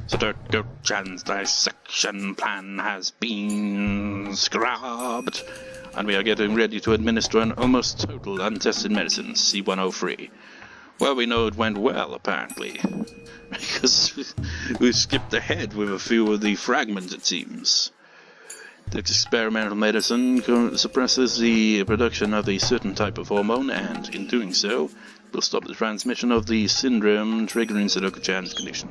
Satoko-chan's dissection plan has been scrubbed, and we are getting ready to administer an almost total untested medicine, C-103. Well, we know it went well, apparently, because we skipped ahead with a few of the fragments, it seems. The experimental medicine suppresses the production of a certain type of hormone, and, in doing so, will stop the transmission of the syndrome triggering Satoko-chan's condition.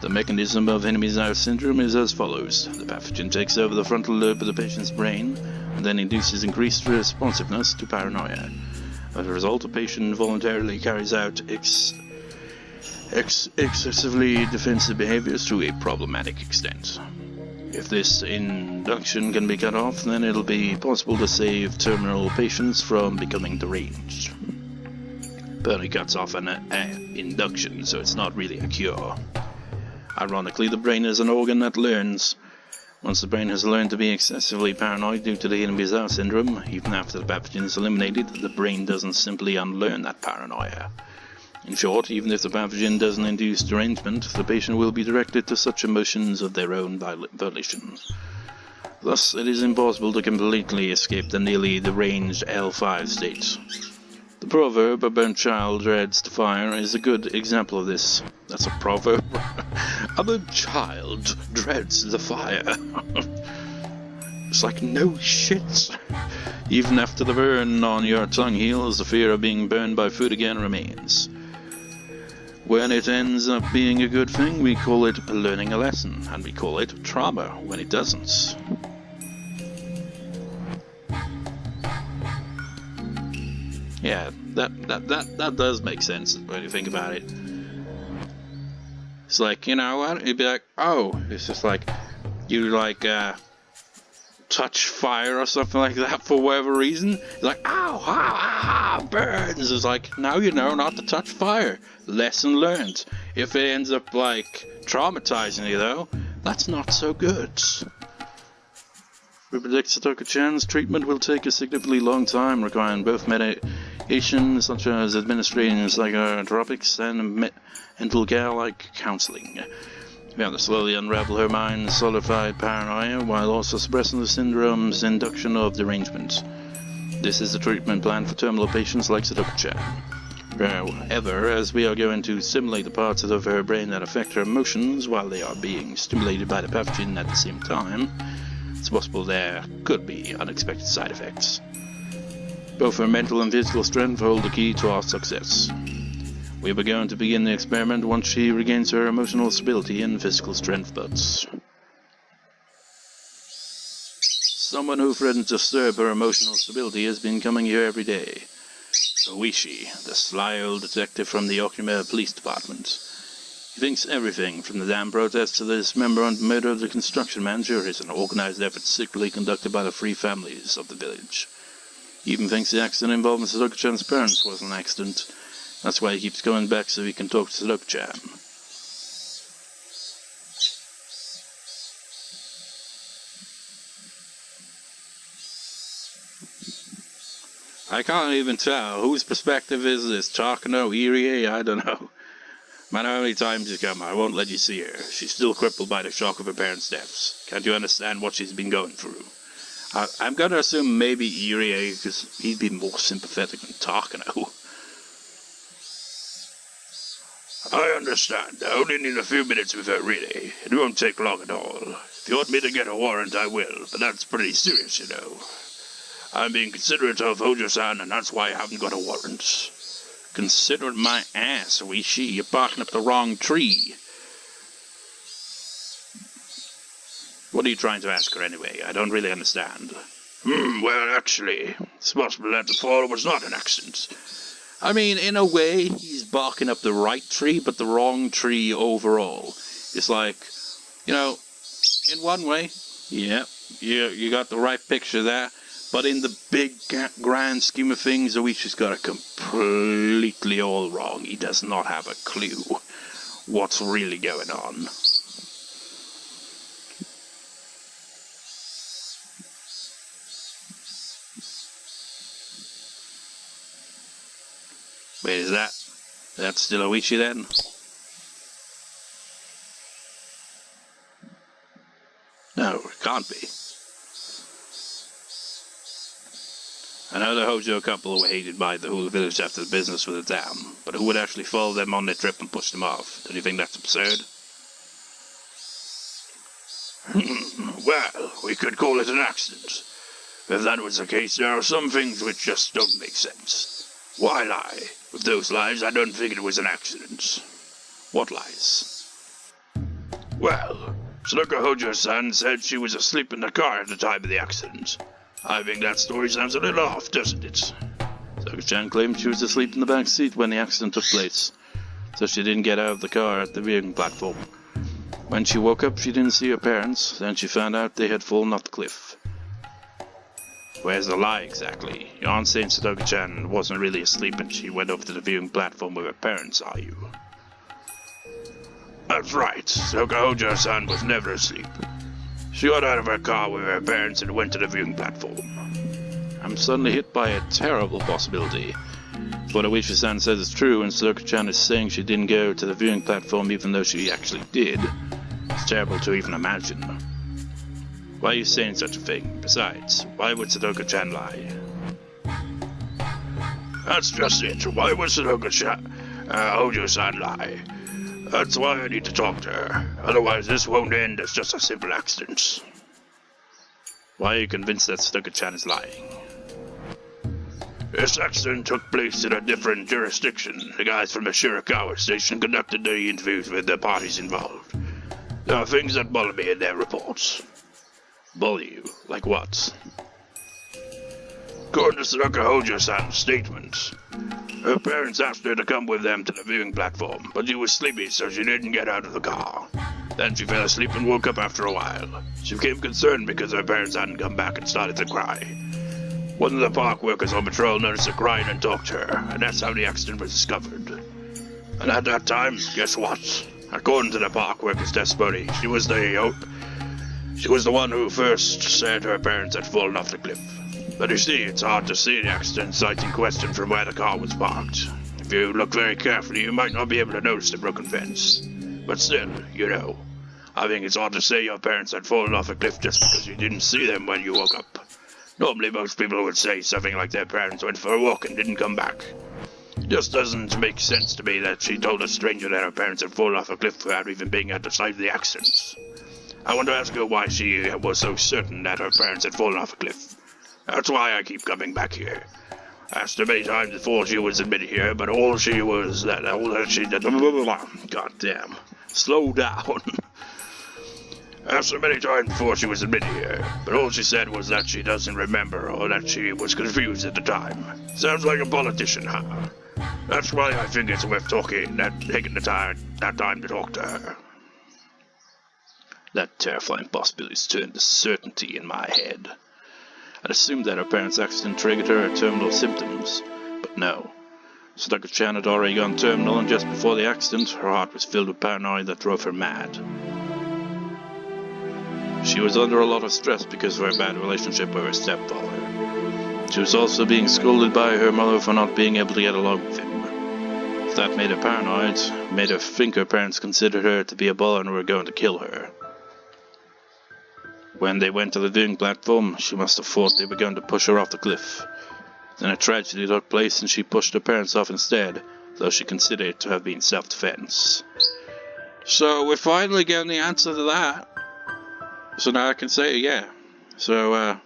The mechanism of Higurashi syndrome is as follows. The pathogen takes over the frontal lobe of the patient's brain, and then induces increased responsiveness to paranoia. As a result, the patient voluntarily carries out excessively defensive behaviors to a problematic extent. If this induction can be cut off, then it'll be possible to save terminal patients from becoming deranged. But it cuts off an induction, so it's not really a cure. Ironically, the brain is an organ that learns. Once the brain has learned to be excessively paranoid due to the Higurashi syndrome, even after the pathogen is eliminated, the brain doesn't simply unlearn that paranoia. In short, even if the pathogen doesn't induce derangement, the patient will be directed to such emotions of their own volition. Thus, it is impossible to completely escape the nearly deranged L5 state. The proverb, "a burnt child dreads the fire," is a good example of this. That's a proverb. A burnt child dreads the fire. It's like, no shit. Even after the burn on your tongue heals, the fear of being burned by food again remains. When it ends up being a good thing, we call it learning a lesson, and we call it trauma when it doesn't. Yeah, that does make sense when you think about it. It's like, you know what? You'd be like, oh, it's just like, you like, touch fire or something like that for whatever reason. You're like, ow, burns. It's like, now you know not to touch fire. Lesson learned. If it ends up, like, traumatizing you, though, that's not so good. We predict Satoko-chan's treatment will take a significantly long time, requiring both medication, such as administering psychotropics, and mental care like counseling. We have to slowly unravel her mind's solidified paranoia, while also suppressing the syndrome's induction of derangement. This is the treatment plan for terminal patients like Satoko-chan. However, as we are going to stimulate the parts of her brain that affect her emotions while they are being stimulated by the pathogen at the same time, it's possible there could be unexpected side effects. Both her mental and physical strength hold the key to our success. We are going to begin the experiment once she regains her emotional stability and physical strength buds. Someone who threatens to disturb her emotional stability has been coming here every day. Ooishi, the sly old detective from the Okuma Police Department. He thinks everything from the dam protest to the dismemberment and murder of the construction manager is an organized effort secretly conducted by the three families of the village. He even thinks the accident involving Satoko-chan's parents was an accident. That's why he keeps going back so he can talk to Satoko-chan. I can't even tell. Whose perspective is this? Takano, Irie? I don't know. Man, how many times you come, I won't let you see her. She's still crippled by the shock of her parents' deaths. Can't you understand what she's been going through? I'm gonna assume maybe Irie, because he'd be more sympathetic than Takano. I understand. I only need a few minutes with her, really. It won't take long at all. If you want me to get a warrant, I will, but that's pretty serious, you know. I'm being considerate of Hojo-san, and that's why I haven't got a warrant. Considerate my ass, Ooishi. You're barking up the wrong tree. What are you trying to ask her, anyway? I don't really understand. Well, actually, it's possible that the fall was not an accident. I mean, in a way, he's barking up the right tree, but the wrong tree overall. It's like, you know, in one way, yeah, you got the right picture there, but in the big, grand scheme of things, Ooishi's got it completely all wrong. He does not have a clue what's really going on. Wait, is that still Ooishi then? No, it can't be. I know the Hojo couple were hated by the whole village after the business with the dam, but who would actually follow them on their trip and push them off? Don't you think that's absurd? Well, we could call it an accident. If that was the case, there are some things which just don't make sense. Why lie? With those lies, I don't think it was an accident. What lies? Well, Satoko Hojo-san said she was asleep in the car at the time of the accident. I think that story sounds a little off, doesn't it? Satoko-chan claimed she was asleep in the back seat when the accident took place, so she didn't get out of the car at the viewing platform. When she woke up, she didn't see her parents, then she found out they had fallen off the cliff. Where's the lie exactly? You aren't saying Satoko-chan wasn't really asleep and she went over to the viewing platform with her parents, are you? That's right, Satoko Hojo-san was never asleep. She got out of her car with her parents and went to the viewing platform. I'm suddenly hit by a terrible possibility. If what Ooishi-san says is true and Satoko-chan is saying she didn't go to the viewing platform even though she actually did, it's terrible to even imagine. Why are you saying such a thing? Besides, why would Satoko-chan lie? That's just it. Why would Hojo-san lie? That's why I need to talk to her. Otherwise, this won't end as just a simple accident. Why are you convinced that Satoko-chan is lying? This accident took place in a different jurisdiction. The guys from the Shirakawa station conducted the interviews with the parties involved. There are things that bother me in their reports. Bother you? Like what? According to Satoko Hojo-san's statement, her parents asked her to come with them to the viewing platform, but she was sleepy so she didn't get out of the car. Then she fell asleep and woke up after a while. She became concerned because her parents hadn't come back and started to cry. One of the park workers on patrol noticed her crying and talked to her, and that's how the accident was discovered. And at that time, guess what? According to the park worker's testimony, she was the one who first said her parents had fallen off the cliff. But you see, it's hard to see the accident site in question from where the car was parked. If you look very carefully, you might not be able to notice the broken fence. But still, you know, I think it's hard to say your parents had fallen off a cliff just because you didn't see them when you woke up. Normally most people would say something like their parents went for a walk and didn't come back. It just doesn't make sense to me that she told a stranger that her parents had fallen off a cliff without even being at the site of the accident. I want to ask her why she was so certain that her parents had fallen off a cliff. That's why I keep coming back here. I asked her many times before she was admitted here, but all she did... God damn. Slow down. I asked her many times before she was admitted here, but all she said was that she doesn't remember or that she was confused at the time. Sounds like a politician, huh? That's why I think it's worth taking that time to talk to her. That terrifying possibility has turned to certainty in my head. I'd assumed that her parents' accident triggered her terminal symptoms, but no. Satoko-chan had already gone terminal, and just before the accident, her heart was filled with paranoia that drove her mad. She was under a lot of stress because of her bad relationship with her stepfather. She was also being scolded by her mother for not being able to get along with him. If that made her paranoid, made her think her parents considered her to be a bother and were going to kill her. When they went to the viewing platform, she must have thought they were going to push her off the cliff. Then a tragedy took place and she pushed her parents off instead, though she considered it to have been self-defense. So we're finally getting the answer to that. So now I can say, yeah. So,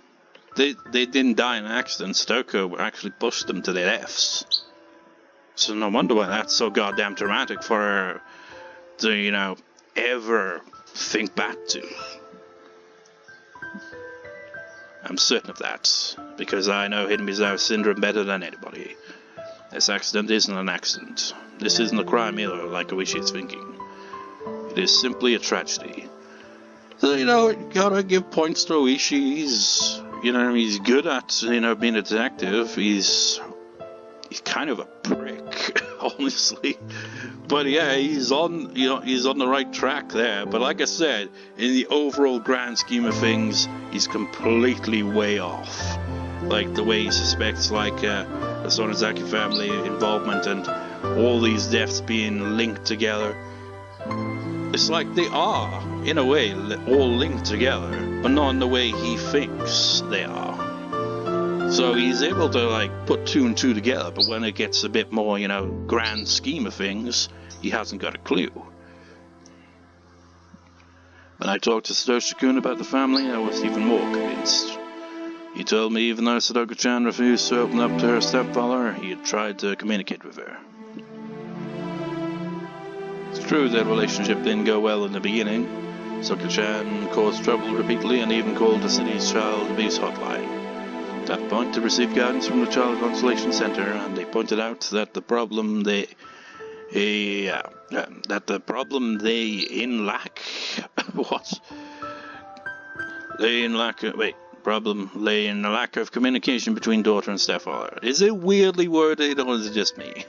they didn't die in an accident. Satoko actually pushed them to their deaths. So no wonder why that's so goddamn dramatic for her to, ever think back to. I'm certain of that, because I know Hidden Mizawa syndrome better than anybody. This accident isn't an accident. This isn't a crime either, like Ooishi is thinking. It is simply a tragedy. So, you gotta give points to Ooishi. He's good at, being a detective. He's kind of a prick, honestly. But yeah, he's on the right track there. But like I said, in the overall grand scheme of things, he's completely way off. Like the way he suspects, the Sonozaki family involvement and all these deaths being linked together. It's like they are, in a way, all linked together, but not in the way he thinks they are. So he's able to, like, put two and two together, but when it gets a bit more, grand scheme of things, he hasn't got a clue. When I talked to Satoshi-kun about the family, I was even more convinced. He told me even though Satoko-chan refused to open up to her stepfather, he had tried to communicate with her. It's true that relationship didn't go well in the beginning. Satoko-chan caused trouble repeatedly and even called the city's child abuse hotline. At that point, they received guidance from the Child Consolation Center, and they pointed out that the problem lay in lack of communication between daughter and stepfather. Is it weirdly worded, or is it just me?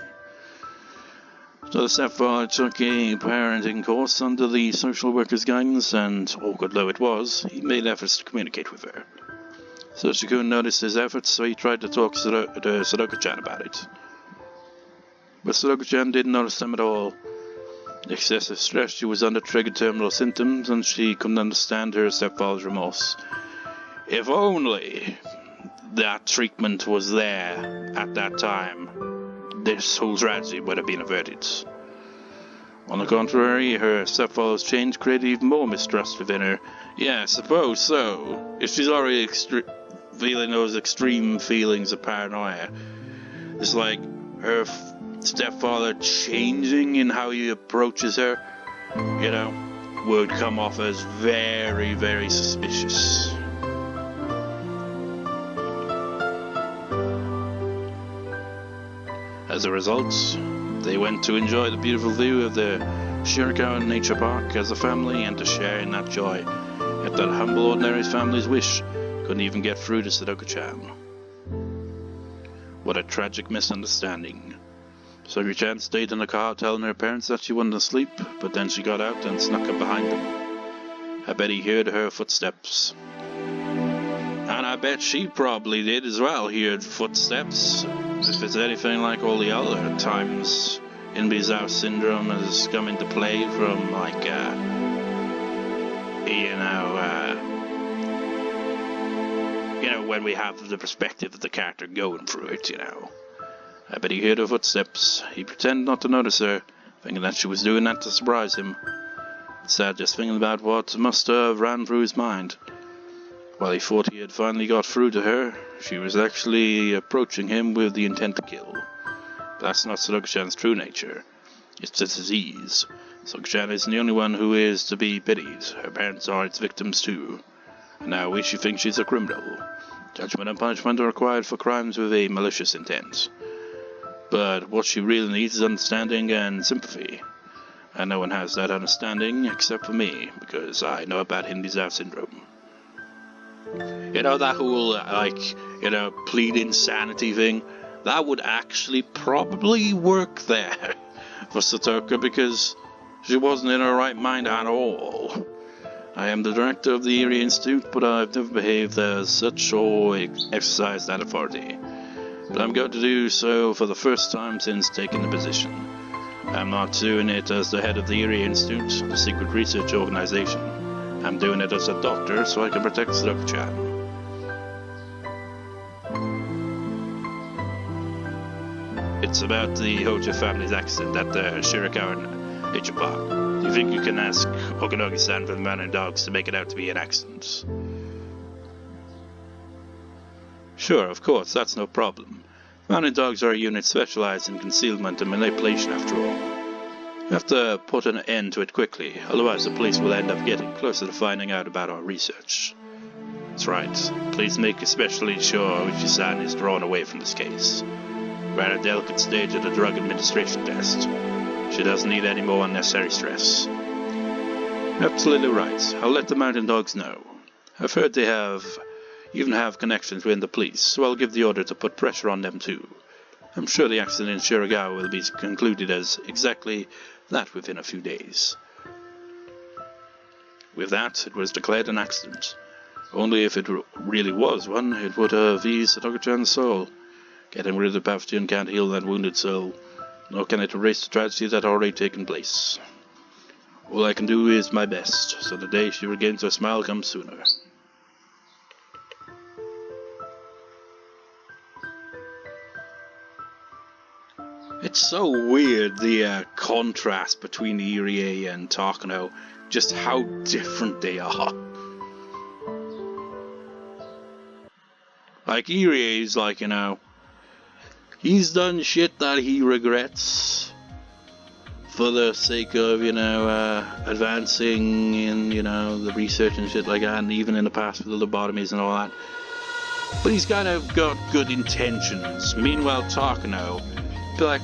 So the stepfather took a parenting course under the social worker's guidance, and awkward though it was, he made efforts to communicate with her. Satoshi-kun noticed his efforts, so he tried to talk to Satoko-chan about it. But Satoko-chan didn't notice them at all. Excessive stress she was under triggered terminal symptoms, and she couldn't understand her stepfather's remorse. If only that treatment was there at that time, this whole tragedy would have been averted. On the contrary, her stepfather's change created even more mistrust within her. Yeah, I suppose so. If she's already feeling those extreme feelings of paranoia, it's like her stepfather changing in how he approaches her, would come off as very, very suspicious. As a result, they went to enjoy the beautiful view of the Shirakawa Nature Park as a family and to share in that joy. Yet that humble ordinary family's wish couldn't even get through to Satoko-chan. What a tragic misunderstanding. Satoko-chan stayed in the car telling her parents that she wanted to sleep, but then she got out and snuck up behind them. I bet he heard her footsteps. And I bet she probably did as well hear footsteps. If it's anything like all the other times Inbi's syndrome has come into play from, when we have the perspective of the character going through it, I bet he heard her footsteps. He pretended not to notice her, thinking that she was doing that to surprise him. Instead, just thinking about what must have ran through his mind. While he thought he had finally got through to her, she was actually approaching him with the intent to kill. But that's not Satoko-chan's true nature. It's a disease. Satoko-chan isn't the only one who is to be pitied. Her parents are its victims too. And now Ooishi thinks she's a criminal. Judgment and punishment are required for crimes with a malicious intent. But what she really needs is understanding and sympathy. And no one has that understanding except for me, because I know about Inbi's syndrome. That whole, plead insanity thing, that would actually probably work there for Satoko, because she wasn't in her right mind at all. I am the director of the Irie Institute, but I've never behaved as such or exercised that authority. But I'm going to do so for the first time since taking the position. I'm not doing it as the head of the Irie Institute, the secret research organization. I'm doing it as a doctor so I can protect Satoko-chan. It's about the Hojo family's accident at the Shirakawa Nature Park. Do you think you can ask Okanogi-san from the Mountain Dogs to make it out to be an accident? Sure, of course, that's no problem. Mountain Dogs are a unit specialized in concealment and manipulation after all. You have to put an end to it quickly, otherwise the police will end up getting closer to finding out about our research. That's right. Please make especially sure Ooishi-san is drawn away from this case. We're at a delicate stage of the drug administration test. She doesn't need any more unnecessary stress. Absolutely right. I'll let the Mountain Dogs know. I've heard they even have connections within the police, so I'll give the order to put pressure on them too. I'm sure the accident in Shiragawa will be concluded as exactly that within a few days. With that, it was declared an accident. Only if it really was one, it would have eased Satoko-chan's soul. Getting rid of the pathogen can't heal that wounded soul, nor can it erase the tragedy that had already taken place. All I can do is my best, so the day she regains her smile comes sooner. It's so weird, the contrast between Irie and Takano, just how different they are. Like, Irie is like, he's done shit that he regrets for the sake of, advancing in, the research and shit like that, and even in the past with the lobotomies and all that. But he's kind of got good intentions. Meanwhile, Takano, like,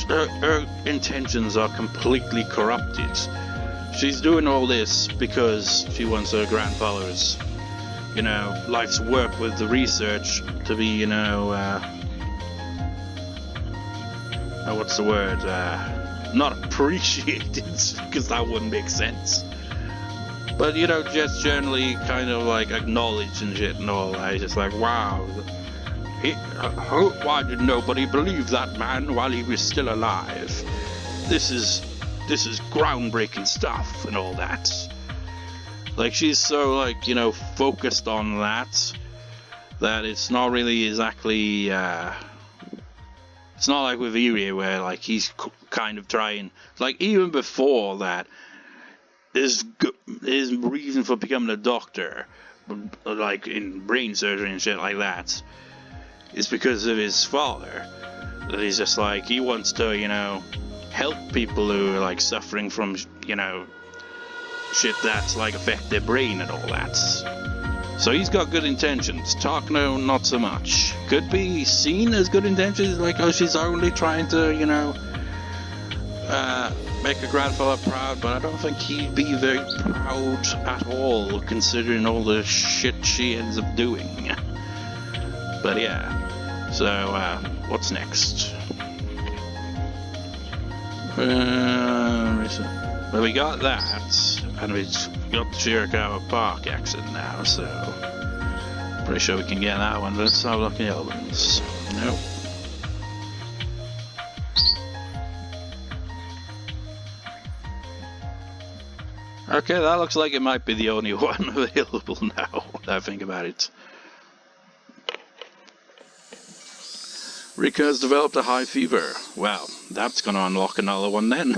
her intentions are completely corrupted. She's doing all this because she wants her grandfather's, life's work with the research to be, what's the word? Not appreciated, because that wouldn't make sense. But, just generally kind of like acknowledged and shit and all that. It's just like, wow. Why did nobody believe that man while he was still alive? This is groundbreaking stuff and all that. Like, she's so, like, focused on that it's not really exactly, it's not like with Irie where, like, he's kind of trying, like, even before that, his reason for becoming a doctor, like, in brain surgery and shit like that, is because of his father. That he's just like, he wants to, help people who are, like, suffering from, shit that's, like, affect their brain and all that. So he's got good intentions. Takano, not so much. Could be seen as good intentions, like, oh, she's only trying to, make her grandfather proud, but I don't think he'd be very proud at all, considering all the shit she ends up doing. But yeah, so, what's next? Well, we got that, and we've got the Shirakawa Park accent now, so pretty sure we can get that one. Let's have a look at the other ones. Nope. Okay, that looks like it might be the only one available now, that I think about it. Rika has developed a high fever. Well, that's gonna unlock another one then.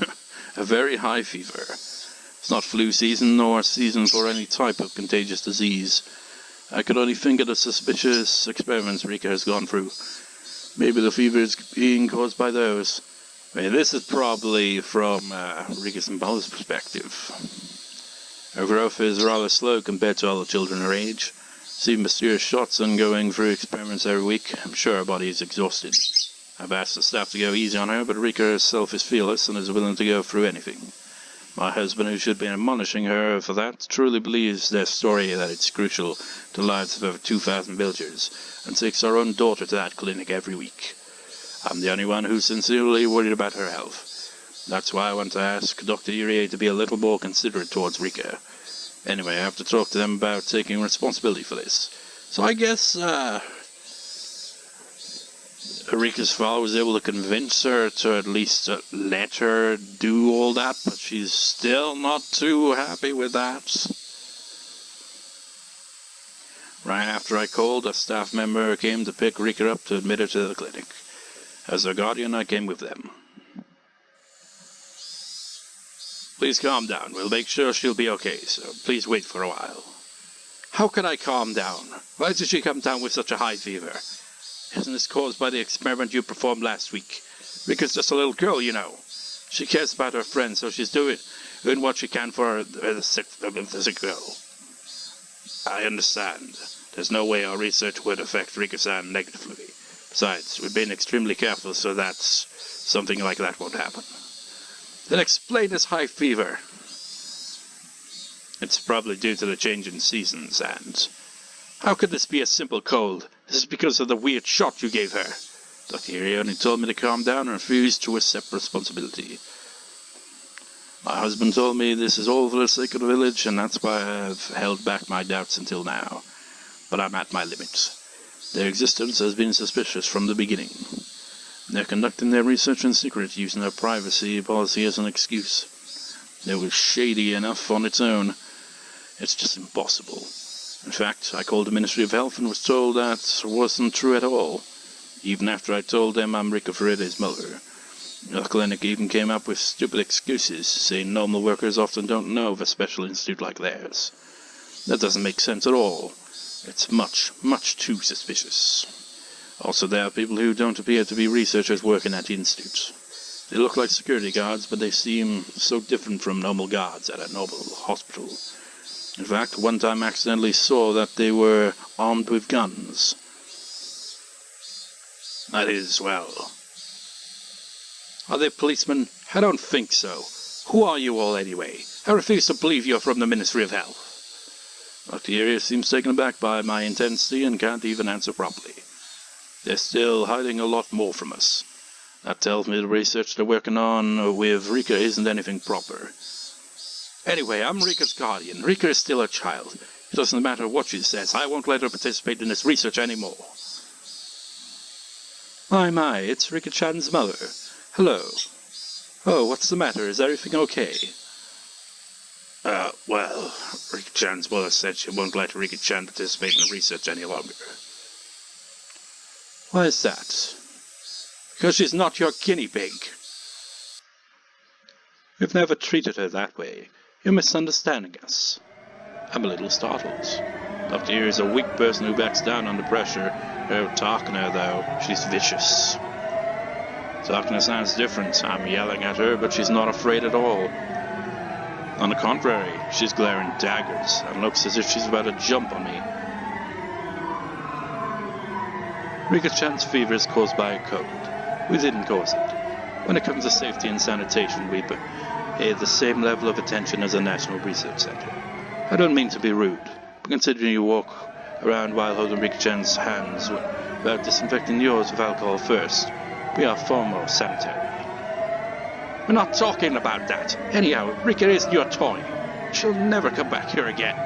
A very high fever. It's not flu season nor season for any type of contagious disease. I could only think of the suspicious experiments Rika has gone through. Maybe the fever is being caused by those. I mean, this is probably from Rika's and Paula's perspective. Her growth is rather slow compared to other children her age. See mysterious shots and going through experiments every week. I'm sure her body is exhausted. I've asked the staff to go easy on her, but Rika herself is fearless and is willing to go through anything. My husband, who should be admonishing her for that, truly believes their story that it's crucial to the lives of over 2,000 villagers, and takes our own daughter to that clinic every week. I'm the only one who's sincerely worried about her health. That's why I want to ask Dr. Irie to be a little more considerate towards Rika. Anyway, I have to talk to them about taking responsibility for this. So I guess, Rika's father was able to convince her to at least let her do all that, but she's still not too happy with that. Right after I called, a staff member came to pick Rika up to admit her to the clinic. As their guardian, I came with them. Please calm down. We'll make sure she'll be okay, so please wait for a while. How can I calm down? Why did she come down with such a high fever? Isn't this caused by the experiment you performed last week? Rika's just a little girl, She cares about her friends, so she's doing what she can for the sick girl. I understand. There's no way our research would affect Rika-san negatively. Besides, we've been extremely careful so that something like that won't happen. Then explain this high fever. It's probably due to the change in seasons, and... How could this be a simple cold? This is because of the weird shot you gave her. Dr. Irie only told me to calm down and refused to accept responsibility. My husband told me this is all for the sake of the village, and that's why I've held back my doubts until now. But I'm at my limits. Their existence has been suspicious from the beginning. They're conducting their research in secret, using their privacy policy as an excuse. It was shady enough on its own. It's just impossible. In fact, I called the Ministry of Health and was told that wasn't true at all. Even after I told them I'm Rika Farida's mother. The clinic even came up with stupid excuses, saying normal workers often don't know of a special institute like theirs. That doesn't make sense at all. It's much, much too suspicious. Also, there are people who don't appear to be researchers working at the institute. They look like security guards, but they seem so different from normal guards at a normal hospital. In fact, one time I accidentally saw that they were armed with guns. That is, well... Are they policemen? I don't think so. Who are you all anyway? I refuse to believe you're from the Ministry of Health. Dr. Irie seems taken aback by my intensity and can't even answer properly. They're still hiding a lot more from us. That tells me the research they're working on with Rika isn't anything proper. Anyway, I'm Rika's guardian. Rika is still a child. It doesn't matter what she says. I won't let her participate in this research anymore. My, it's Rika-chan's mother. Hello. Oh, what's the matter? Is everything okay? Well, Rika-chan's mother said she won't let Rika-chan participate in the research any longer. Why is that? Because she's not your guinea pig. We've never treated her that way. You're misunderstanding us. I'm a little startled. Dr. Irie is a weak person who backs down under pressure. Oh, Takano, though, she's vicious. Takano sounds different. I'm yelling at her, but she's not afraid at all. On the contrary, she's glaring daggers and looks as if she's about to jump on me. Rika-chan's fever is caused by a cold. We didn't cause it. When it comes to safety and sanitation, we pay the same level of attention as a National Research Center. I don't mean to be rude, but considering you walk around while holding Rika-chan's hands without disinfecting yours with alcohol first, we are far more sanitary. We're not talking about that. Anyhow, Rika isn't your toy. She'll never come back here again.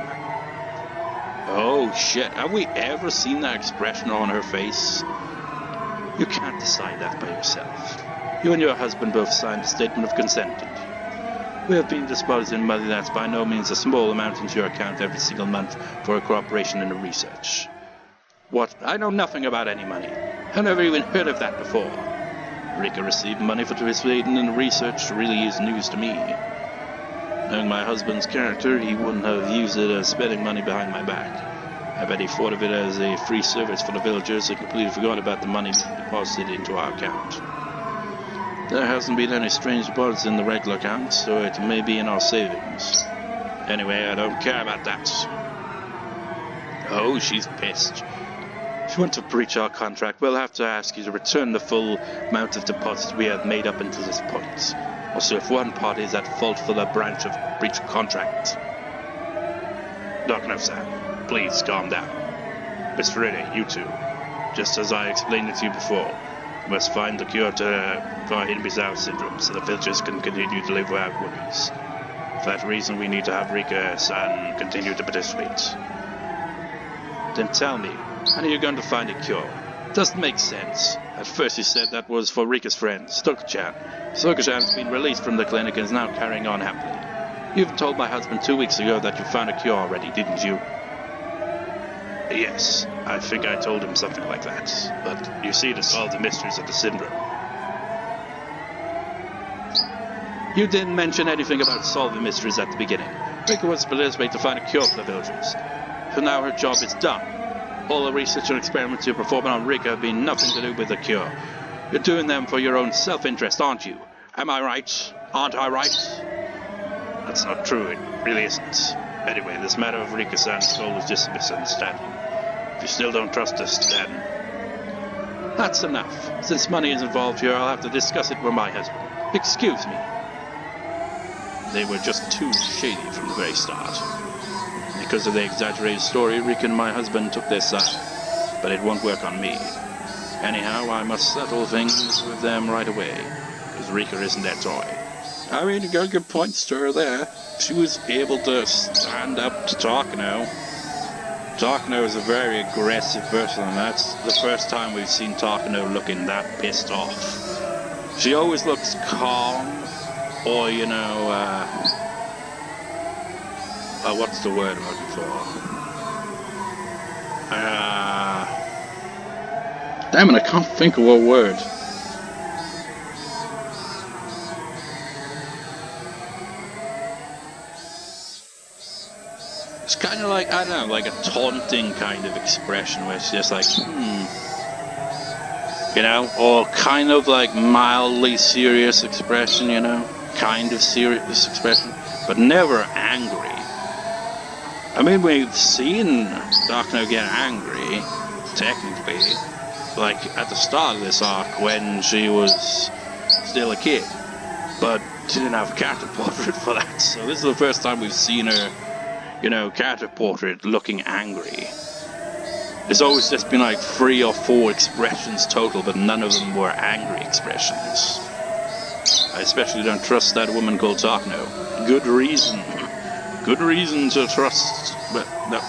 Oh shit, have we ever seen that expression on her face? You can't decide that by yourself. You and your husband both signed a statement of consent, didn't you? We have been disposing money that's by no means a small amount into your account every single month for cooperation in the research. What? I know nothing about any money. I've never even heard of that before. Rika received money for participating in the research really is news to me. Knowing my husband's character, he wouldn't have used it as spending money behind my back. I bet he thought of it as a free service for the villagers and completely forgot about the money being deposited into our account. There hasn't been any strange deposits in the regular account, so it may be in our savings. Anyway, I don't care about that. Oh, she's pissed. If you want to breach our contract, we'll have to ask you to return the full amount of deposits we have made up until this point. Also, if one party is at fault for the branch of breach of contract. Takano-san, please calm down. Miss Irie, you two. Just as I explained it to you before, we must find the cure for Higurashi syndrome so the villagers can continue to live without worries. For that reason, we need to have Rika-san continue to participate. Then tell me, how are you going to find a cure? It doesn't make sense. At first you said that was for Rika's friend, Satoko-chan. Satoko-chan's been released from the clinic and is now carrying on happily. You even told my husband 2 weeks ago that you found a cure already, didn't you? Yes, I think I told him something like that. But you see, to solve the mysteries of the syndrome. You didn't mention anything about solving mysteries at the beginning. Rika wants to participate to find a cure for the villagers. So now her job is done. All the research and experiments you're performing on Rika have been nothing to do with the cure. You're doing them for your own self-interest, aren't you? Am I right? Aren't I right? That's not true, it really isn't. Anyway, this matter of Rika-san's soul is just a misunderstanding. If you still don't trust us, then... That's enough. Since money is involved here, I'll have to discuss it with my husband. Excuse me. They were just too shady from the very start. Because of the exaggerated story, Rika and my husband took their side. But it won't work on me. Anyhow, I must settle things with them right away. Because Rika isn't their toy. I mean, you got good points to her there. She was able to stand up to Takano. Takano is a very aggressive person, and that's the first time we've seen Takano looking that pissed off. She always looks calm, or, what's the word I'm looking for? Damn it, I can't think of what word. It's kind of like, I don't know, like a taunting kind of expression where it's just like, you know, or kind of like mildly serious expression, you know, kind of serious expression, but never angry. I mean, we've seen Takano get angry, technically, like at the start of this arc when she was still a kid, but didn't have a character portrait for that, so this is the first time we've seen her, you know, character portrait looking angry. It's always just been like 3 or 4 expressions total, but none of them were angry expressions. I especially don't trust that woman called Takano. Good reason. Good reason to trust, but no.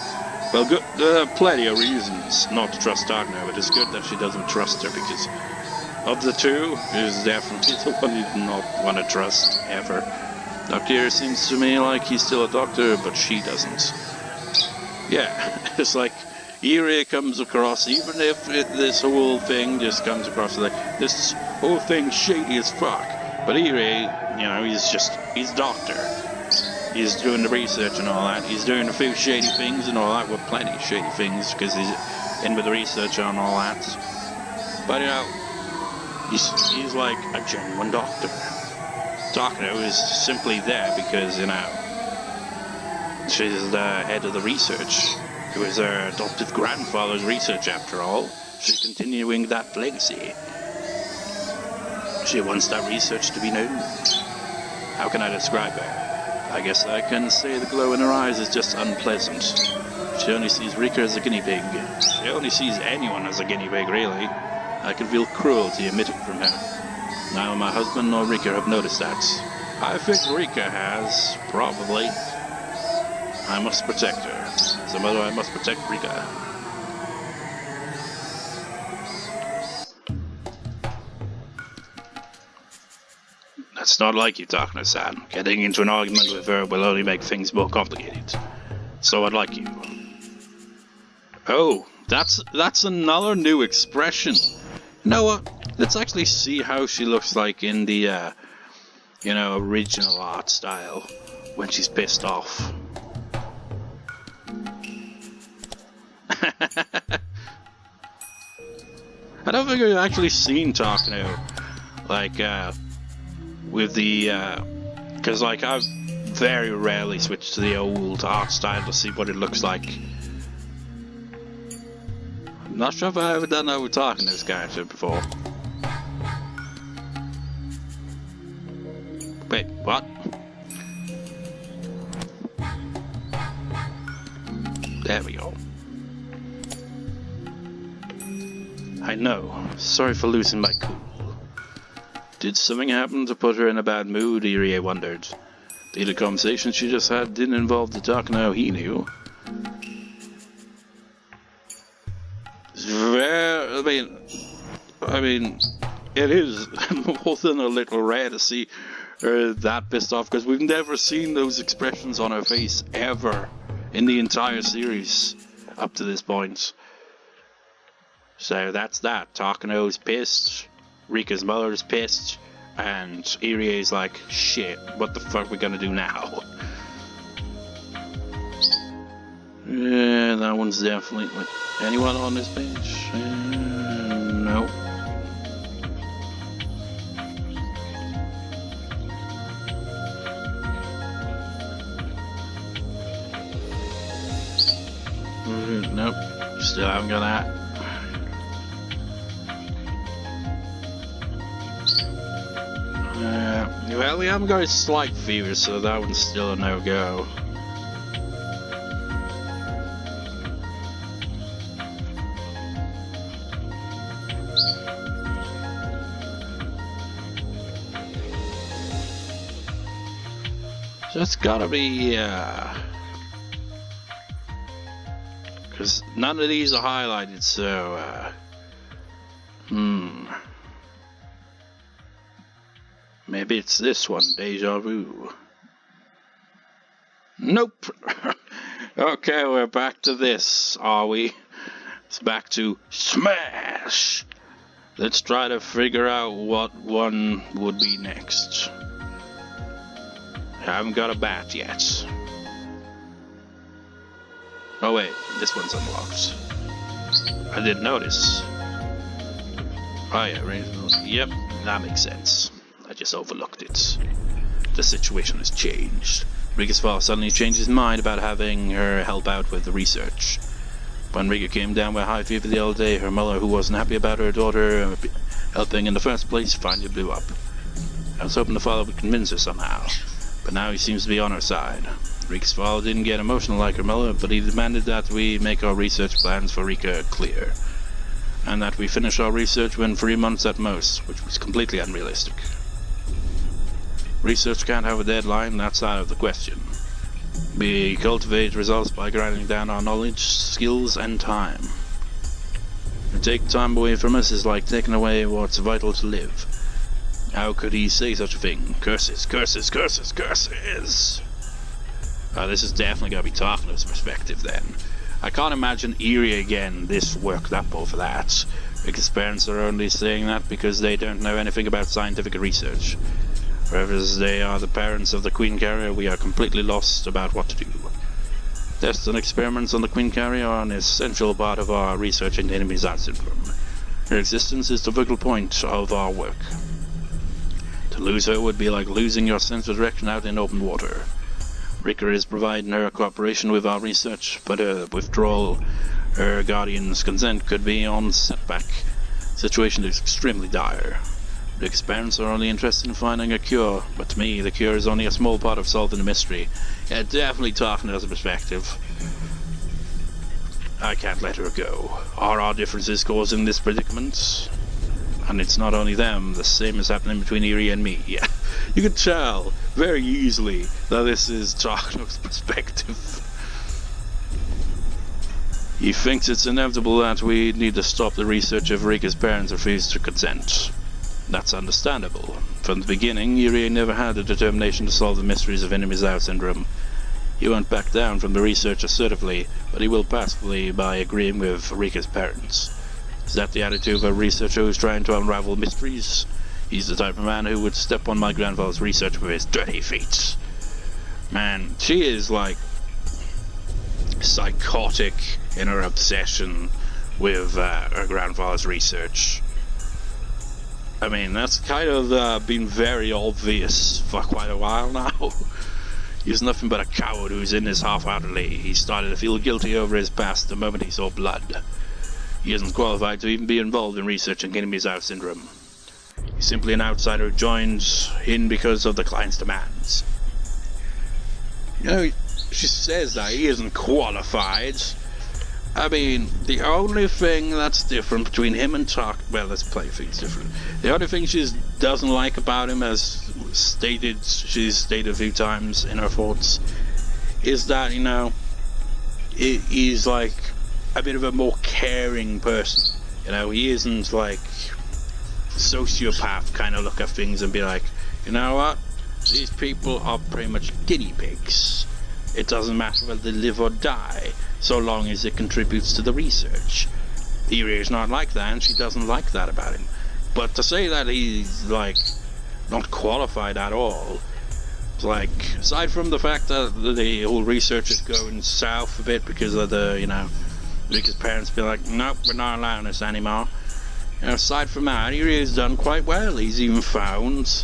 Well, good. There are plenty of reasons not to trust Takano, but it's good that she doesn't trust her, because of the two, is definitely the one you do not want to trust ever. Dr. Irie seems to me like he's still a doctor, but she doesn't. Yeah, it's like Irie comes across, even if this whole thing just comes across like this whole thing's shady as fuck. But Irie, you know, he's doctor. He's doing the research and all that. He's doing a few shady things and all that. Well, plenty of shady things because he's in with the research and all that. But you know, he's like a genuine doctor. Takano is simply there because, you know, she's the head of the research. It was her adoptive grandfather's research, after all. She's continuing that legacy. She wants that research to be known. How can I describe her? I guess I can say the glow in her eyes is just unpleasant. She only sees Rika as a guinea pig. She only sees anyone as a guinea pig, really. I can feel cruelty emitting from her. Neither my husband nor Rika have noticed that. I think Rika has, probably. I must protect her. As a mother, I must protect Rika. That's not like you, Takano-san. Getting into an argument with her will only make things more complicated. So I'd like you. Oh, that's another new expression. You know what? Let's actually see how she looks like in the, you know, original art style when she's pissed off. I don't think I've actually seen Takano, like, with the, because, like, I've very rarely switched to the old art style to see what it looks like. I'm not sure if I've ever done that with Takano's character before. Wait, what? There we go. I know. Sorry for losing my cool. Did something happen to put her in a bad mood, Irie wondered. The conversation she just had didn't involve the Takano he knew. I mean, it is more than a little rare to see her that pissed off, because we've never seen those expressions on her face ever in the entire series up to this point. So that's that. Takano's pissed, Rika's mother's pissed, and Irie's like, shit, what the fuck are we gonna do now? Yeah, that one's definitely... Wait, anyone on this page? No. Nope, still haven't got that. Well, we haven't got a slight fever, so that one's still a no-go. So it's gotta be, because none of these are highlighted, so, maybe it's this one, Deja Vu. Nope. Okay, we're back to this, are we? It's back to smash. Let's try to figure out what one would be next. I haven't got a bat yet. Oh wait, this one's unlocked. I didn't notice. Oh yeah, right. Yep, that makes sense. I just overlooked it. The situation has changed. Rika's father suddenly changed his mind about having her help out with the research. When Rika came down with high fever the other day, her mother, who wasn't happy about her daughter helping in the first place, finally blew up. I was hoping the father would convince her somehow, but now he seems to be on her side. Rika's father didn't get emotional like her mother, but he demanded that we make our research plans for Rika clear, and that we finish our research within 3 months at most, which was completely unrealistic. Research can't have a deadline, that's out of the question. We cultivate results by grinding down our knowledge, skills, and time. To take time away from us is like taking away what's vital to live. How could he say such a thing? Curses, curses, curses, curses! This is definitely going to be Takano's perspective then. I can't imagine Irie again this worked up over that, because parents are only saying that because they don't know anything about scientific research. Whereas they are the parents of the Queen Carrier, we are completely lost about what to do. Tests and experiments on the Queen Carrier are an essential part of our research into enemy's out syndrome. Her existence is the focal point of our work. To lose her would be like losing your sense of direction out in open water. Rika is providing her cooperation with our research, but her withdrawal, her guardian's consent could be on setback. The situation is extremely dire. Rika's parents are only interested in finding a cure, but to me, the cure is only a small part of solving the mystery. Yeah, definitely talking as a perspective. I can't let her go. Are our differences causing this predicament? And it's not only them, the same is happening between Irie and me. Yeah, you can tell very easily that this is Takano's perspective. He thinks it's inevitable that we need to stop the research if Rika's parents refuse to consent. That's understandable. From the beginning, Irie never had the determination to solve the mysteries of enemy's out syndrome. He won't back down from the research assertively, but he will passively by agreeing with Rika's parents. Is that the attitude of a researcher who's trying to unravel mysteries? He's the type of man who would step on my grandfather's research with his dirty feet. Man, she is like psychotic in her obsession with her grandfather's research. I mean, that's kind of been very obvious for quite a while now. He's nothing but a coward who's in this half-heartedly. He started to feel guilty over his past the moment he saw blood. He isn't qualified to even be involved in researching enemy's out syndrome. He's simply an outsider who joins in because of the client's demands. You know, she says that he isn't qualified. I mean, the only thing that's different between him and well, let's play things different. The only thing she doesn't like about him, as she's stated a few times in her thoughts, is that, you know, he's like a bit of a more caring person. You know, he isn't like sociopath kind of look at things and be like, you know what, these people are pretty much guinea pigs. It doesn't matter whether they live or die, so long as it contributes to the research. Irie is not like that, and she doesn't like that about him. But to say that he's, like, not qualified at all, it's like, aside from the fact that the whole research is going south a bit because of the, you know, Rika's parents be like, nope, we're not allowing this anymore. And aside from that, Irie has done quite well. He's even found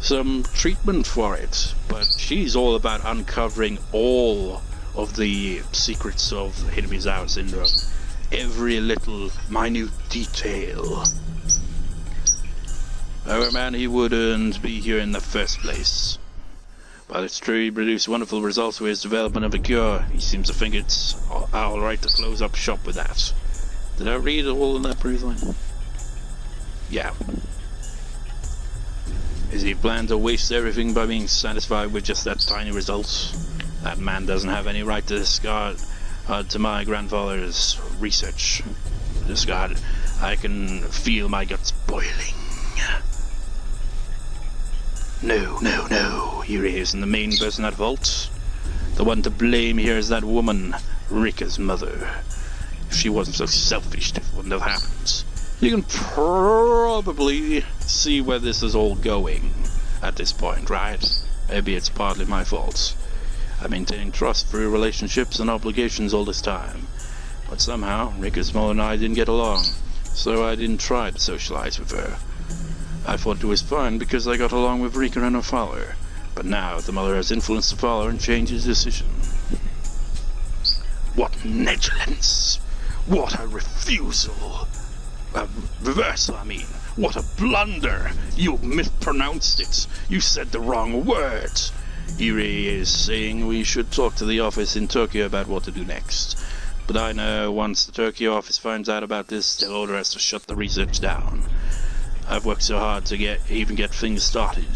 some treatment for it, but she's all about uncovering all of the secrets of enemy's out syndrome, every little minute detail. However, man, he wouldn't be here in the first place. While it's true he produced wonderful results with his development of a cure, he seems to think it's alright to close up shop with that. Did I read all in that brief line? Yeah. Is he planning to waste everything by being satisfied with just that tiny result? That man doesn't have any right to discard to my grandfather's research. Discard. I can feel my guts boiling. No. Irie isn't the main person at fault. The one to blame here is that woman, Rika's mother. If she wasn't so selfish, it wouldn't have happened. You can probably see where this is all going at this point, right? Maybe it's partly my fault. I maintained trust through relationships and obligations all this time. But somehow, Rika's mother and I didn't get along, so I didn't try to socialize with her. I thought it was fine because I got along with Rika and her father, but now the mother has influenced the father and changed his decision. What negligence! What a refusal! A reversal, I mean. What a blunder! You mispronounced it. You said the wrong words. Irie is saying we should talk to the office in Tokyo about what to do next. But I know once the Tokyo office finds out about this, they'll order us to shut the research down. I've worked so hard to get things started.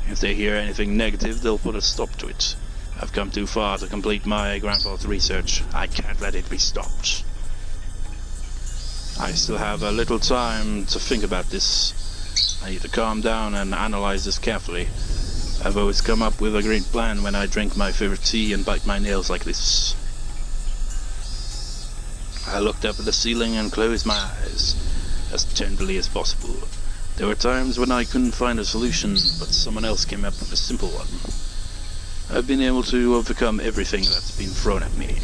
If they hear anything negative, they'll put a stop to it. I've come too far to complete my grandfather's research. I can't let it be stopped. I still have a little time to think about this. I need to calm down and analyze this carefully. I've always come up with a great plan when I drink my favorite tea and bite my nails like this. I looked up at the ceiling and closed my eyes, as tenderly as possible. There were times when I couldn't find a solution, but someone else came up with a simple one. I've been able to overcome everything that's been thrown at me.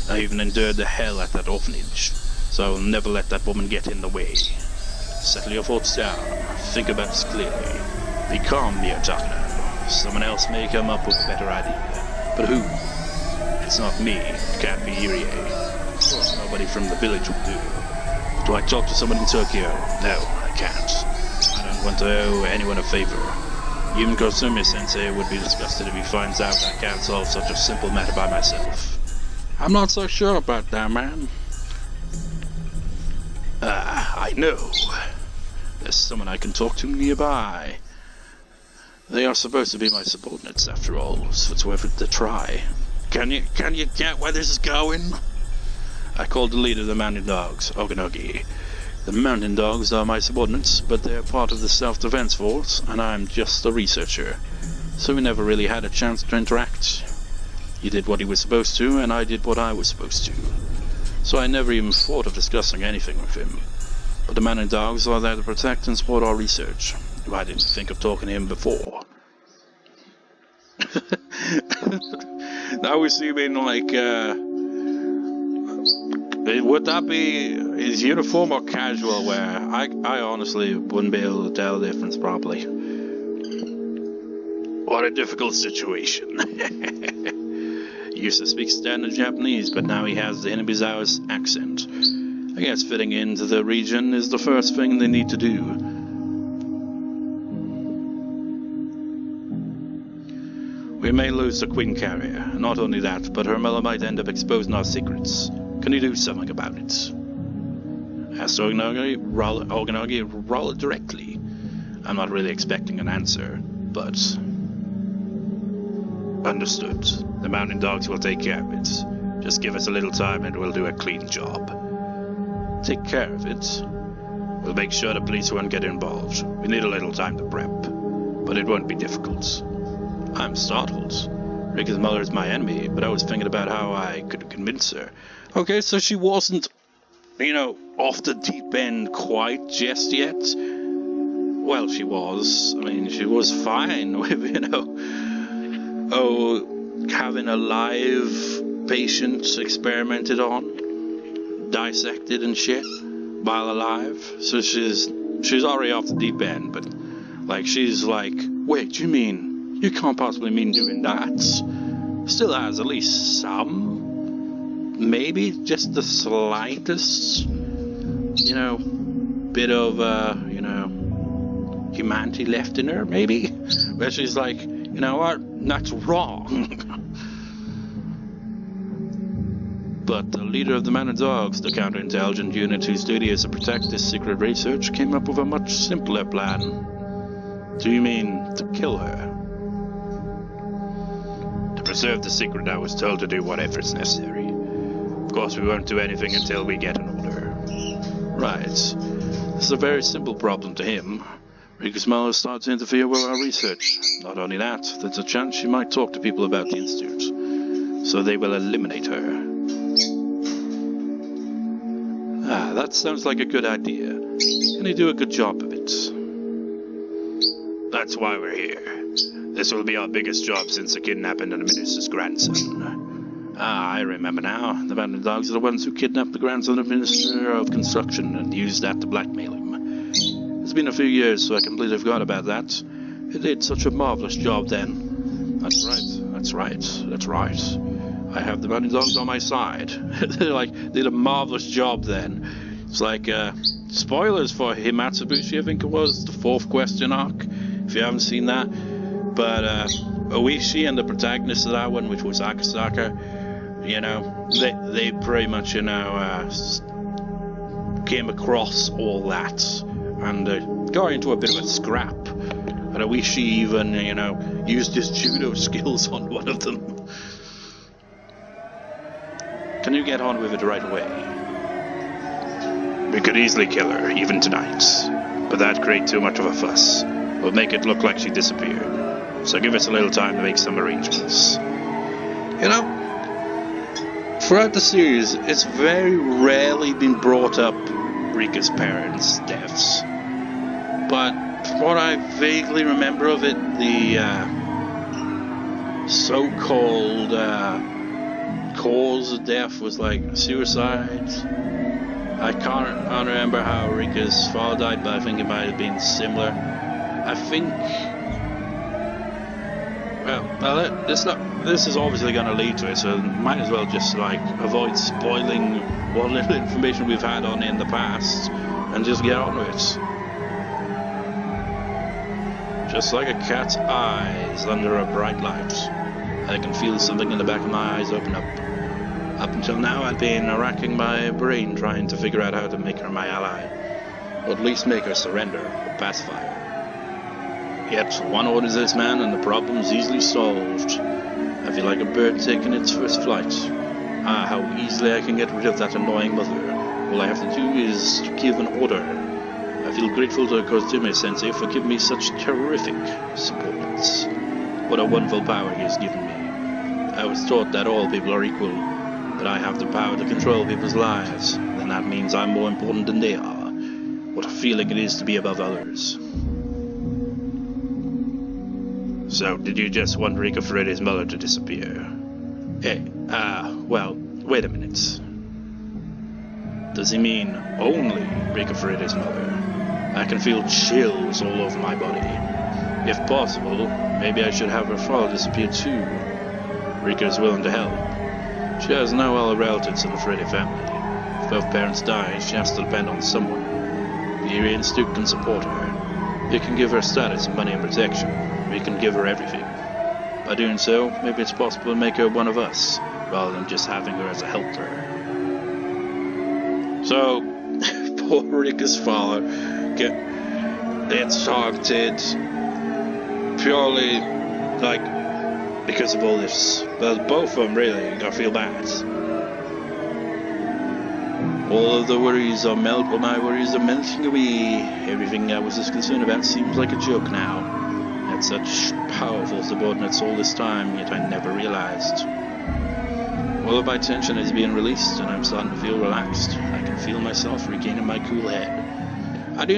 I even endured the hell at that orphanage, so I will never let that woman get in the way. Settle your thoughts down. Think about this clearly. Be calm, dear Takano. Someone else may come up with a better idea. But who? It's not me. It can't be Irie. Of course, nobody from the village will do. Do I talk to someone in Tokyo? No, I can't. I don't want to owe anyone a favor. Even Kosume-sensei would be disgusted if he finds out I can't solve such a simple matter by myself. I'm not so sure about that, man. I know. There's someone I can talk to nearby. They are supposed to be my subordinates, after all, so it's worth it to try. Can you get where this is going? I called the leader of the Mountain Dogs, Oganogi. The Mountain Dogs are my subordinates, but they're part of the Self-Defense Force, and I'm just a researcher. So we never really had a chance to interact. He did what he was supposed to, and I did what I was supposed to. So I never even thought of discussing anything with him. But the Mountain Dogs are there to protect and support our research. I didn't think of talking to him before. Now we see him in like, would that be his uniform or casual wear? I honestly wouldn't be able to tell the difference properly. What a difficult situation. He used to speak standard Japanese, but now he has the Hinabizawa's accent. I guess fitting into the region is the first thing they need to do. We may lose the Queen Carrier. Not only that, but her mother might end up exposing our secrets. Can you do something about it? Asked Oganogi rather directly. I'm not really expecting an answer, but... Understood. The Mountain Dogs will take care of it. Just give us a little time and we'll do a clean job. Take care of it? We'll make sure the police won't get involved. We need a little time to prep. But it won't be difficult. I'm startled. Rika's mother is my enemy, but I was thinking about how I could convince her. Okay, so she wasn't, off the deep end quite just yet. Well, she was. I mean, she was fine with, having a live patient experimented on, dissected and shit, while alive. So she's already off the deep end, but, she's like, wait, you mean... You can't possibly mean doing that. Still has at least some. Maybe just the slightest, bit of, humanity left in her, maybe? Where she's like, you know what? That's wrong. But the leader of the Mountain Dogs, the counterintelligence unit whose duty is to protect this secret research, came up with a much simpler plan. Do you mean to kill her? To preserve the secret, I was told to do whatever is necessary. Of course, we won't do anything until we get an order. Right. This is a very simple problem to him. Rika's mother started to interfere with our research. Not only that, there's a chance she might talk to people about the Institute. so they will eliminate her. Ah, that sounds like a good idea. Can you do a good job of it? That's why we're here. This will be our biggest job since the kidnapping of the minister's grandson. Ah, I remember now. The Mountain Dogs are the ones who kidnapped the grandson of the Minister of Construction and used that to blackmail him. It's been a few years, so I completely forgot about that. It did such a marvelous job then. That's right. I have the Mountain Dogs on my side. They did a marvelous job then. It's like, spoilers for Himatsubushi, I think it was, the 4th question arc, if you haven't seen that. But, Ooishi and the protagonist of that one, which was Akasaka, they pretty much, came across all that and got into a bit of a scrap. And Ooishi even, used his judo skills on one of them. Can you get on with it right away? We could easily kill her, even tonight. But that'd create too much of a fuss. We'll make it look like she disappeared. So give us a little time to make some arrangements. Throughout the series, it's very rarely been brought up Rika's parents' deaths. But from what I vaguely remember of it, the so-called cause of death was like suicide. I can't remember how Rika's father died, but I think it might have been similar. I think... Well, this is obviously going to lead to it, so might as well just avoid spoiling what little information we've had on it in the past and just get on with it. Just like a cat's eyes under a bright light, I can feel something in the back of my eyes open up. Up until now, I've been racking my brain trying to figure out how to make her my ally, or at least make her surrender or pacify her. Yet, one orders this man and the problem's easily solved. I feel like a bird taking its first flight. Ah, how easily I can get rid of that annoying mother. All I have to do is to give an order. I feel grateful to Kozume-sensei for giving me such terrific support. What a wonderful power he has given me. I was taught that all people are equal, but I have the power to control people's lives. Then that means I'm more important than they are. What a feeling it is to be above others. So, did you just want Rika Freddy's mother to disappear? Well, wait a minute. Does he mean only Rika Freddy's mother? I can feel chills all over my body. If possible, maybe I should have her father disappear too. Rika is willing to help. She has no other relatives in the Freddy family. If both parents die, she has to depend on someone. Irie and Stu can support her. They can give her status, money and protection. We can give her everything. By doing so, maybe it's possible to make her one of us, rather than just having her as a helper. So, poor Rika's father gets targeted purely, because of all this. Well, both of them really, I feel bad. All of the worries are my worries are melting away. Everything I was just concerned about seems like a joke now. I had such powerful subordinates all this time, yet I never realized. All of my tension is being released, and I'm starting to feel relaxed. I can feel myself regaining my cool head. And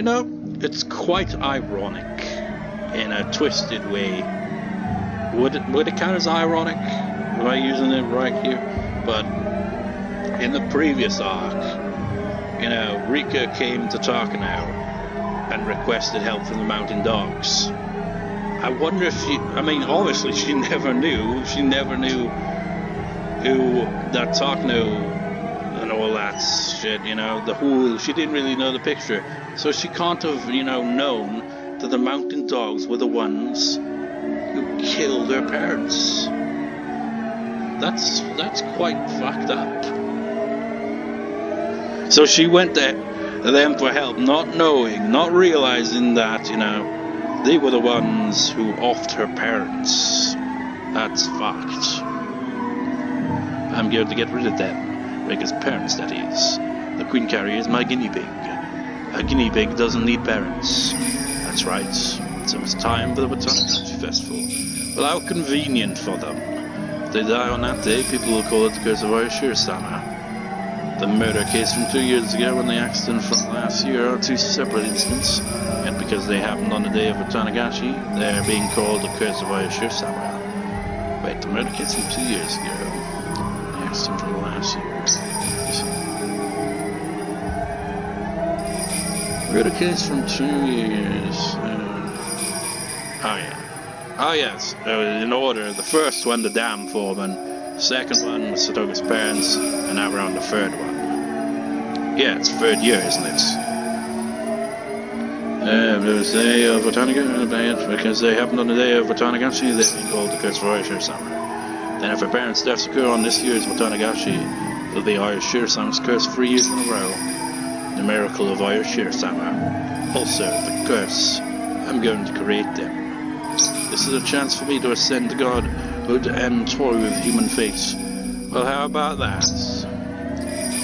it's quite ironic, in a twisted way. Would it count as ironic? Am I using it right here? But in the previous arc, Rika came to Takano and requested help from the Mountain Dogs. I wonder if obviously she never knew. She never knew who that Takano and all that shit, the whole, she didn't really know the picture. So she can't have, known that the Mountain Dogs were the ones who killed her parents. That's quite fucked up. So she went there to them for help, not realizing that, they were the ones who offed her parents. That's fucked. I'm going to get rid of them. Rika's parents, that is. The Queen Carrier is my guinea pig. A guinea pig doesn't need parents. That's right. It's almost time for the Botanic Festival. Well, how convenient for them. they die on that day, people will call it the curse of Irie. The murder case from 2 years ago and the accident from last year are two separate incidents, yet because they happened on the day of Tanagashi, they're being called the curse of Irie. Wait, the murder case from 2 years ago, the accident from last year. Murder case from 2 years. Oh yeah. Oh yes. In order, the first one, the dam foreman. Second one was Satoko's parents, and now we're on the third one. Yeah, it's third year, isn't it? The day of Tanagashi, because they happened on the day of Tanagashi, they've been called the curse of Irie. Then if her parents' deaths occur on this year's Tanagashi, it'll be Irie-sama's curse 3 years in a row. The miracle of Irie-sama. Also, the curse. I'm going to create them. This is a chance for me to ascend to godhood and toy with human fate. Well, how about that?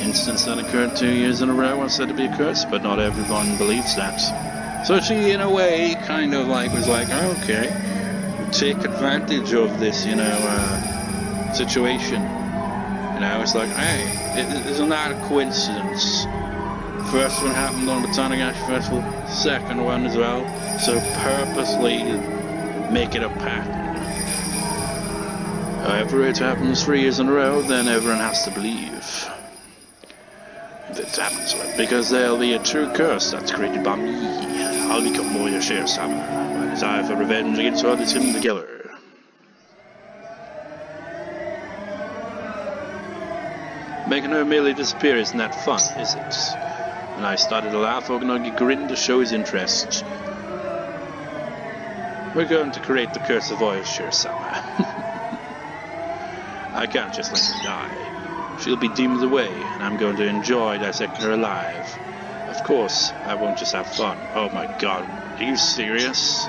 Instance that occurred 2 years in a row are said to be a curse, but not everyone believes that. So she, in a way, kind of like was like, okay, take advantage of this, situation. It's like, hey, isn't that a coincidence? First one happened on the Tanagashi Festival, second one as well. So purposely make it a pattern. However, it happens 3 years in a row, then everyone has to believe. If it happens, because there'll be a true curse that's created by me. I'll become Irie-sama, my desire for revenge against all is hidden together. Making her merely disappear isn't that fun, is it? And I started to laugh, Oganogi grinned to show his interest. We're going to create the curse of Irie-sama. I can't just let her die. She'll be deemed away, and I'm going to enjoy dissecting her alive. Of course, I won't just have fun. Oh my god, are you serious?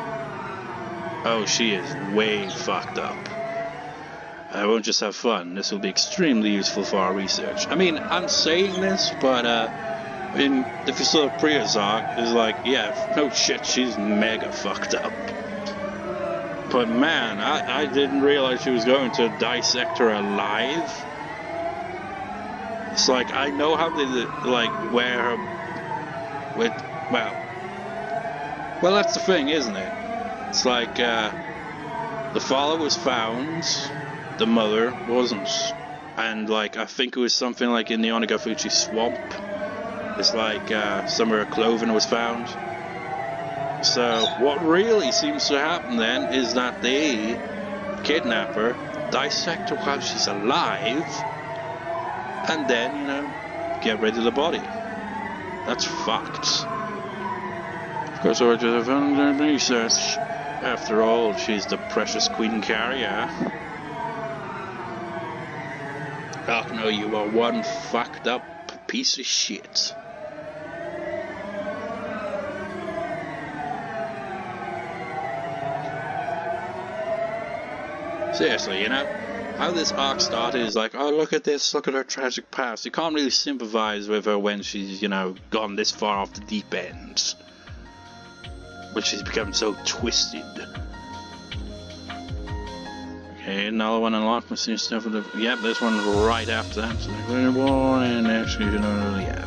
Oh, she is way fucked up. I won't just have fun. This will be extremely useful for our research. I mean, I'm saying this, but if you saw Priya's arc, it's like, yeah, no shit, she's mega fucked up. But man, I didn't realize she was going to dissect her alive. It's like, I know how they, like, wear her with, well, that's the thing, isn't it? It's like, the father was found, the mother wasn't. And, like, I think it was something like in the Onagafuchi swamp. It's like, some of her clothing was found. So, what really seems to happen then is that they kidnap her, dissect her while she's alive, and then, get rid of the body. That's fucked. Of course, I just have research. After all, she's the precious queen carrier. Takano, you are one fucked up piece of shit. Seriously, how this arc started is like, oh, look at this, look at her tragic past. You can't really sympathize with her when she's, gone this far off the deep end. But she's become so twisted. Okay, another one unlocked. Yep, this one's right after that. So and actually, yeah.